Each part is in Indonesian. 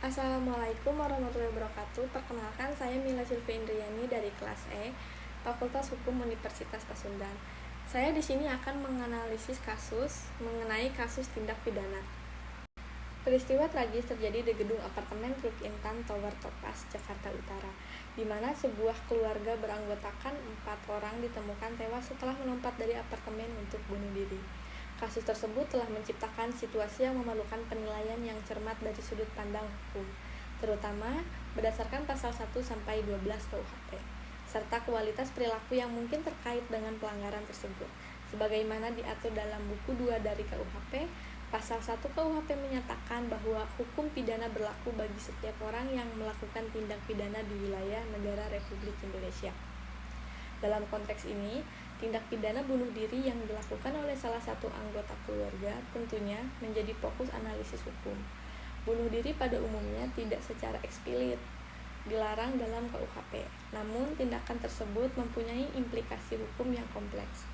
Assalamualaikum warahmatullahi wabarakatuh. Perkenalkan, saya Mila Sylvia Indriani dari kelas E, Fakultas Hukum Universitas Pasundan. Saya di sini akan menganalisis kasus mengenai kasus tindak pidana. Peristiwa tragis terjadi di gedung apartemen Truk Intan Tower Topaz, Jakarta Utara, di mana sebuah keluarga beranggotakan 4 orang ditemukan tewas setelah melompat dari apartemen untuk bunuh diri. Kasus tersebut telah menciptakan situasi yang memalukan penilaian yang cermat dari sudut pandang hukum, terutama berdasarkan pasal 1-12 KUHP, serta kualitas perilaku yang mungkin terkait dengan pelanggaran tersebut. Sebagaimana diatur dalam buku 2 dari KUHP, pasal 1 KUHP menyatakan bahwa hukum pidana berlaku bagi setiap orang yang melakukan tindak pidana di wilayah negara Republik Indonesia. Dalam konteks ini, tindak pidana bunuh diri yang dilakukan oleh salah satu anggota keluarga tentunya menjadi fokus analisis hukum. Bunuh diri pada umumnya tidak secara eksplisit dilarang dalam KUHP, namun tindakan tersebut mempunyai implikasi hukum yang kompleks.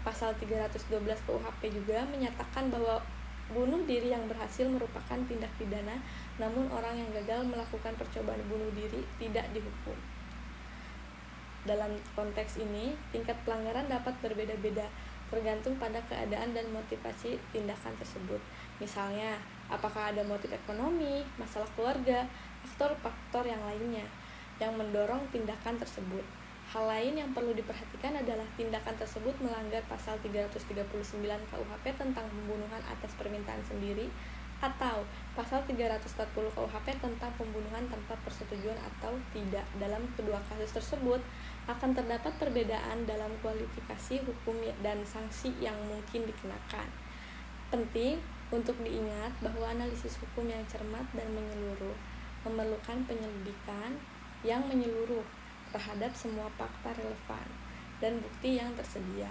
Pasal 312 KUHP juga menyatakan bahwa bunuh diri yang berhasil merupakan tindak pidana, namun orang yang gagal melakukan percobaan bunuh diri tidak dihukum. Dalam konteks ini, tingkat pelanggaran dapat berbeda-beda, tergantung pada keadaan dan motivasi tindakan tersebut. Misalnya, apakah ada motif ekonomi, masalah keluarga, faktor-faktor yang lainnya yang mendorong tindakan tersebut. Hal lain yang perlu diperhatikan adalah tindakan tersebut melanggar pasal 339 KUHP tentang pembunuhan atas permintaan sendiri atau pasal 340 KUHP tentang pembunuhan tanpa persetujuan atau tidak. Dalam kedua kasus tersebut akan terdapat perbedaan dalam kualifikasi hukum dan sanksi yang mungkin dikenakan. Penting untuk diingat bahwa analisis hukum yang cermat dan menyeluruh memerlukan penyelidikan yang menyeluruh terhadap semua fakta relevan dan bukti yang tersedia.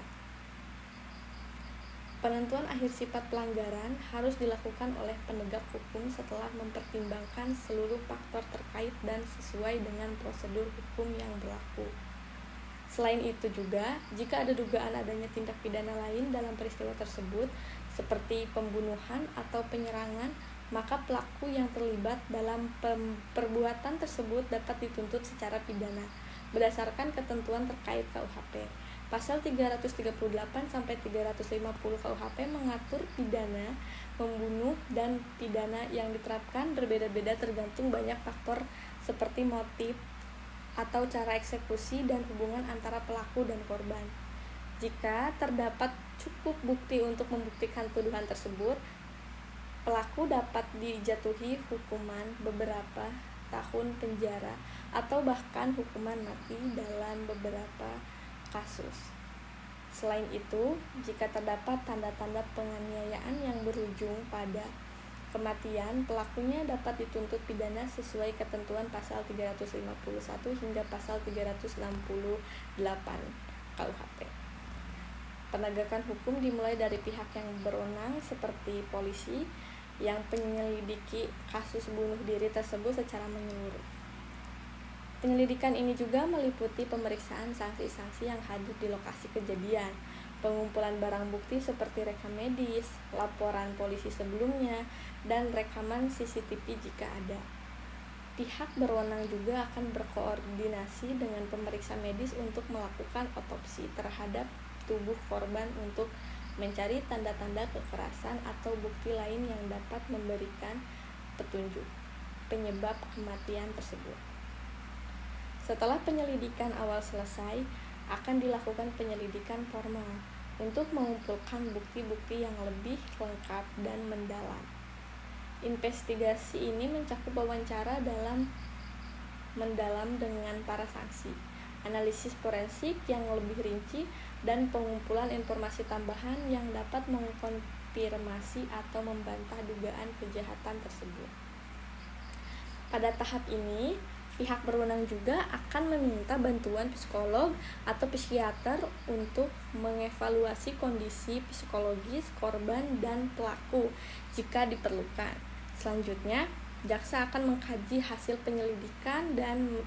Penentuan akhir sifat pelanggaran harus dilakukan oleh penegak hukum setelah mempertimbangkan seluruh faktor terkait dan sesuai dengan prosedur hukum yang berlaku. Selain itu juga, jika ada dugaan adanya tindak pidana lain dalam peristiwa tersebut, seperti pembunuhan atau penyerangan, maka pelaku yang terlibat dalam perbuatan tersebut dapat dituntut secara pidana berdasarkan ketentuan terkait KUHP. Pasal 338-350 KUHP mengatur pidana membunuh dan pidana yang diterapkan berbeda-beda tergantung banyak faktor seperti motif atau cara eksekusi dan hubungan antara pelaku dan korban. Jika terdapat cukup bukti untuk membuktikan tuduhan tersebut, pelaku dapat dijatuhi hukuman beberapa tahun penjara atau bahkan hukuman mati dalam beberapa kasus. Selain itu, jika terdapat tanda-tanda penganiayaan yang berujung pada kematian, pelakunya dapat dituntut pidana sesuai ketentuan pasal 351 hingga pasal 368 KUHP. Penegakan hukum dimulai dari pihak yang berwenang seperti polisi yang penyelidiki kasus bunuh diri tersebut secara menyeluruh. Penyelidikan ini juga meliputi pemeriksaan saksi-saksi yang hadir di lokasi kejadian, pengumpulan barang bukti seperti rekam medis, laporan polisi sebelumnya, dan rekaman CCTV jika ada. Pihak berwenang juga akan berkoordinasi dengan pemeriksa medis untuk melakukan otopsi terhadap tubuh korban untuk mencari tanda-tanda kekerasan atau bukti lain yang dapat memberikan petunjuk penyebab kematian tersebut. Setelah penyelidikan awal selesai, akan dilakukan penyelidikan formal untuk mengumpulkan bukti-bukti yang lebih lengkap dan mendalam. Investigasi ini mencakup wawancara mendalam dengan para saksi, analisis forensik yang lebih rinci, dan pengumpulan informasi tambahan yang dapat mengkonfirmasi atau membantah dugaan kejahatan tersebut. Pada tahap ini, pihak berwenang juga akan meminta bantuan psikolog atau psikiater untuk mengevaluasi kondisi psikologis korban dan pelaku jika diperlukan. Selanjutnya, jaksa akan mengkaji hasil penyelidikan dan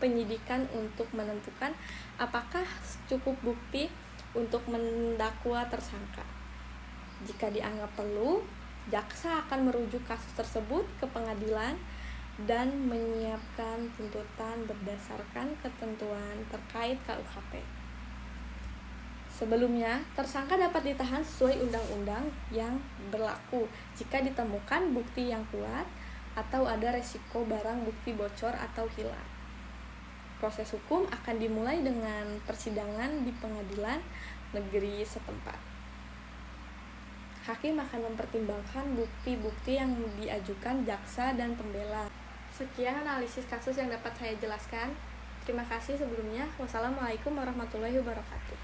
penyidikan untuk menentukan apakah cukup bukti untuk mendakwa tersangka. Jika dianggap perlu, Jaksa akan merujuk kasus tersebut ke pengadilan dan menyiapkan tuntutan berdasarkan ketentuan terkait KUHP. Sebelumnya, tersangka dapat ditahan sesuai undang-undang yang berlaku jika ditemukan bukti yang kuat atau ada resiko barang bukti bocor atau hilang. Proses hukum akan dimulai dengan persidangan di pengadilan negeri setempat. Hakim akan mempertimbangkan bukti-bukti yang diajukan jaksa dan pembela. Sekian analisis kasus yang dapat saya jelaskan. Terima kasih sebelumnya. Wassalamualaikum warahmatullahi wabarakatuh.